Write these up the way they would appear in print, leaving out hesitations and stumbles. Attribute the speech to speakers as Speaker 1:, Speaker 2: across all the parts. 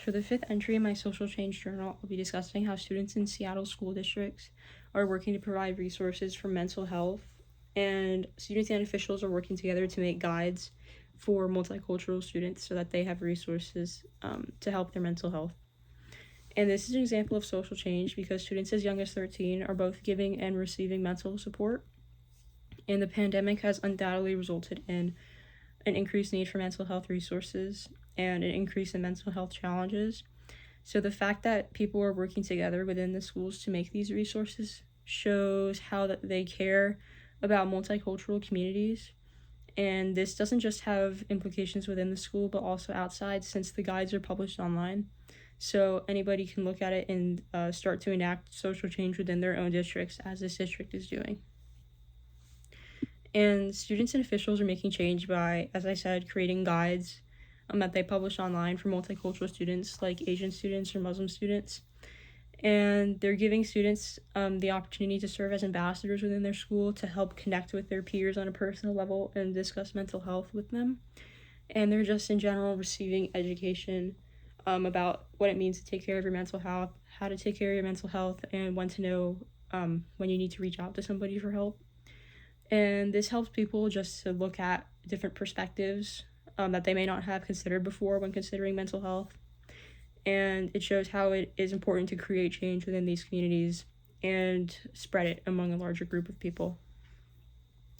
Speaker 1: For the fifth entry in my social change journal, I'll be discussing how students in Seattle school districts are working to provide resources for mental health, and students and officials are working together to make guides for multicultural students so that they have resources to help their mental health. And this is an example of social change because students as young as 13 are both giving and receiving mental support, and the pandemic has undoubtedly resulted in an increased need for mental health resources and an increase in mental health challenges. So the fact that people are working together within the schools to make these resources shows how that they care about multicultural communities. And this doesn't just have implications within the school, but also outside, since the guides are published online. So anybody can look at it and start to enact social change within their own districts, as this district is doing. And students and officials are making change by, as I said, creating guides that they publish online for multicultural students like Asian students or Muslim students. And they're giving students the opportunity to serve as ambassadors within their school to help connect with their peers on a personal level and discuss mental health with them. And they're just in general receiving education about what it means to take care of your mental health, how to take care of your mental health, and when to know when you need to reach out to somebody for help. And this helps people just to look at different perspectives that they may not have considered before when considering mental health. And it shows how it is important to create change within these communities and spread it among a larger group of people.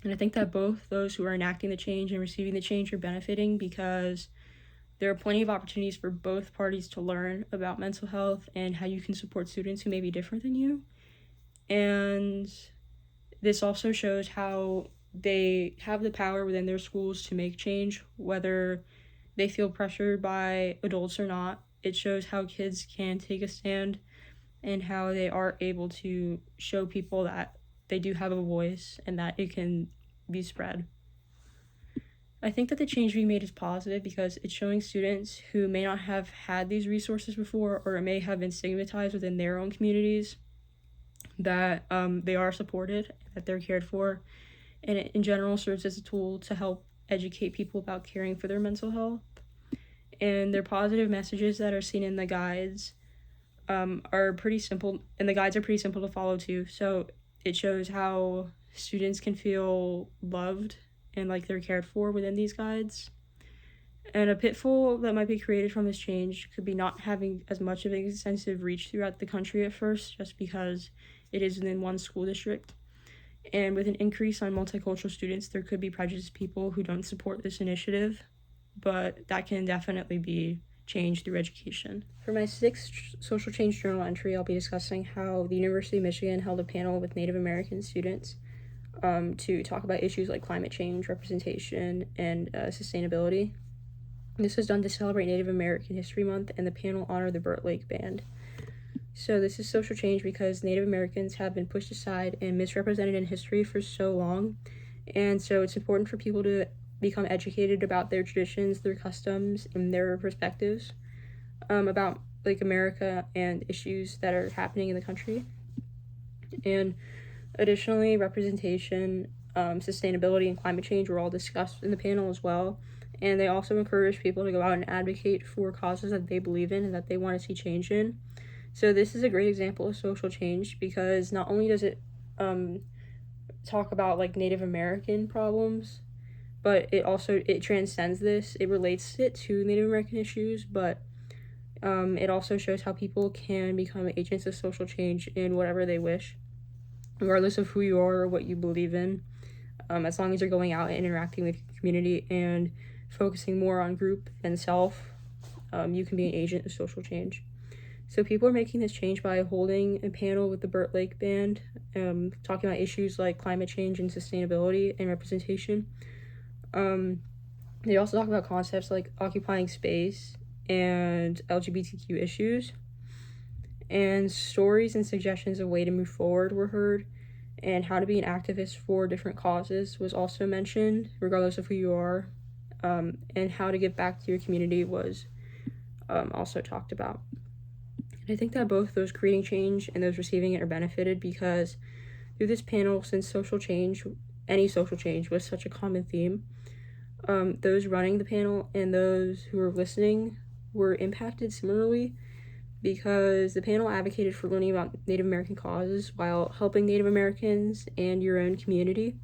Speaker 1: And I think that both those who are enacting the change and receiving the change are benefiting because there are plenty of opportunities for both parties to learn about mental health and how you can support students who may be different than you. And this also shows how they have the power within their schools to make change, whether they feel pressured by adults or not. It shows how kids can take a stand and how they are able to show people that they do have a voice and that it can be spread. I think that the change being made is positive because it's showing students who may not have had these resources before or may have been stigmatized within their own communities that they are supported, that they're cared for, and it in general serves as a tool to help educate people about caring for their mental health. And their positive messages that are seen in the guides are pretty simple, and the guides are pretty simple to follow too. So it shows how students can feel loved and like they're cared for within these guides. And a pitfall that might be created from this change could be not having as much of an extensive reach throughout the country at first, just because it is within one school district. And with an increase on multicultural students, there could be prejudiced people who don't support this initiative, but that can definitely be changed through education. For my sixth social change journal entry, I'll be discussing how the University of Michigan held a panel with Native American students to talk about issues like climate change, representation, and sustainability. This was done to celebrate Native American History Month, and the panel honored the Burt Lake Band. So this is social change because Native Americans have been pushed aside and misrepresented in history for so long, and so it's important for people to become educated about their traditions, their customs, and their perspectives about like America and issues that are happening in the country. And additionally, representation, sustainability, and climate change were all discussed in the panel as well. And they also encourage people to go out and advocate for causes that they believe in and that they want to see change in. So this is a great example of social change because not only does it talk about like Native American problems, but it transcends this. It relates it to Native American issues, but it also shows how people can become agents of social change in whatever they wish, regardless of who you are or what you believe in. As long as you're going out and interacting with your community and focusing more on group and self, you can be an agent of social change. So people are making this change by holding a panel with the Burt Lake Band, talking about issues like climate change and sustainability and representation. They also talk about concepts like occupying space and LGBTQ issues. And stories and suggestions of way to move forward were heard, and how to be an activist for different causes was also mentioned, regardless of who you are, and how to give back to your community was also talked about. And I think that both those creating change and those receiving it are benefited because through this panel, since social change, any social change was such a common theme, those running the panel and those who were listening were impacted similarly because the panel advocated for learning about Native American causes while helping Native Americans and your own community.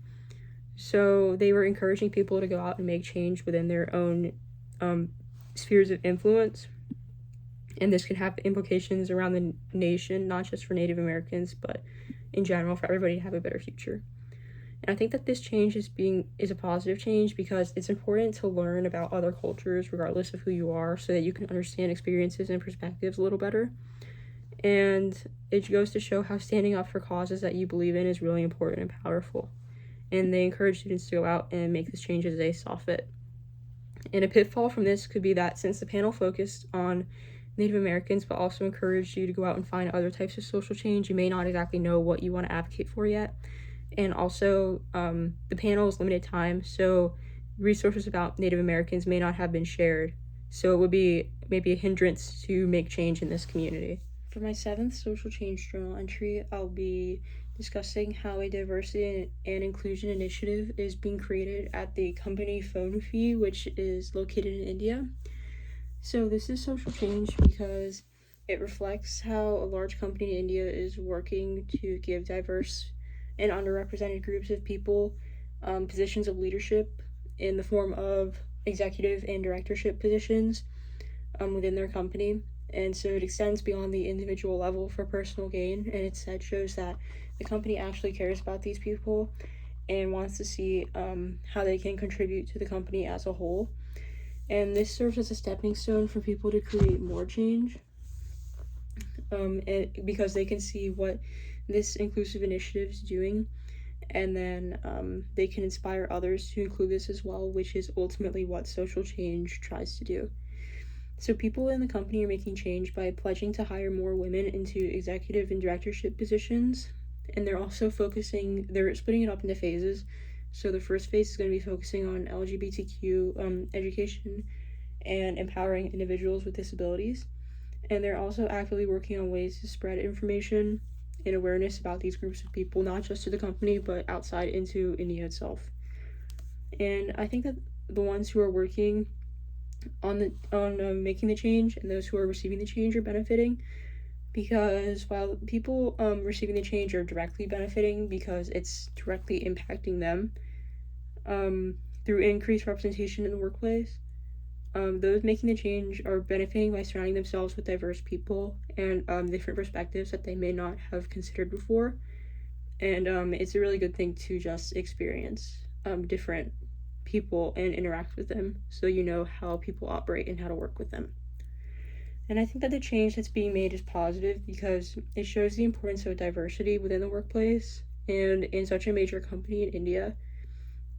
Speaker 1: So they were encouraging people to go out and make change within their own spheres of influence. And this can have implications around the nation, not just for Native Americans, but in general for everybody to have a better future. And I think that this change is a positive change because it's important to learn about other cultures regardless of who you are so that you can understand experiences and perspectives a little better. And it goes to show how standing up for causes that you believe in is really important and powerful. And they encourage students to go out and make this change as they saw fit. And a pitfall from this could be that since the panel focused on Native Americans but also encouraged you to go out and find other types of social change, you may not exactly know what you want to advocate for yet. And also, the panel is limited time, so resources about Native Americans may not have been shared. So it would be maybe a hindrance to make change in this community. For my 7th social change journal entry, I'll be discussing how a diversity and inclusion initiative is being created at the company Phonefi, which is located in India. So this is social change because it reflects how a large company in India is working to give diverse and underrepresented groups of people positions of leadership in the form of executive and directorship positions within their company. And so it extends beyond the individual level for personal gain, and instead shows that the company actually cares about these people and wants to see how they can contribute to the company as a whole. And this serves as a stepping stone for people to create more change because they can see what this inclusive initiative is doing, and then they can inspire others to include this as well, which is ultimately what social change tries to do. So people in the company are making change by pledging to hire more women into executive and directorship positions, and they're splitting it up into phases. So the first phase is going to be focusing on LGBTQ education and empowering individuals with disabilities, and they're also actively working on ways to spread information and awareness about these groups of people, not just to the company, but outside into India itself. And I think that the ones who are working on making the change and those who are receiving the change are benefiting, because while people receiving the change are directly benefiting because it's directly impacting them through increased representation in the workplace, those making the change are benefiting by surrounding themselves with diverse people and different perspectives that they may not have considered before. And it's a really good thing to just experience different people and interact with them so you know how people operate and how to work with them. And I think that the change that's being made is positive because it shows the importance of diversity within the workplace, and in such a major company in India,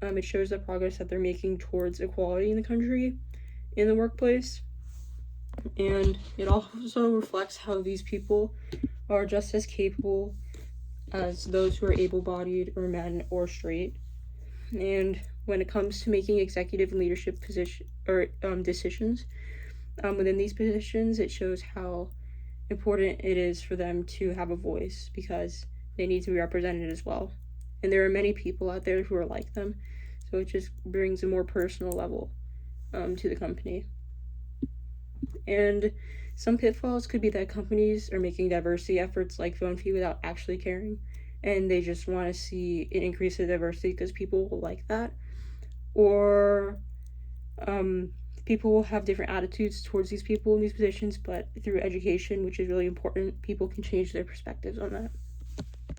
Speaker 1: it shows the progress that they're making towards equality in the country, in the workplace. And it also reflects how these people are just as capable as those who are able-bodied or men or straight. And when it comes to making executive and leadership decisions within these positions, it shows how important it is for them to have a voice because they need to be represented as well. And there are many people out there who are like them, so it just brings a more personal level to the company. And some pitfalls could be that companies are making diversity efforts like Phonefi without actually caring, and they just want to see an increase in diversity because people will like that. Or people will have different attitudes towards these people in these positions, but through education, which is really important, people can change their perspectives on that.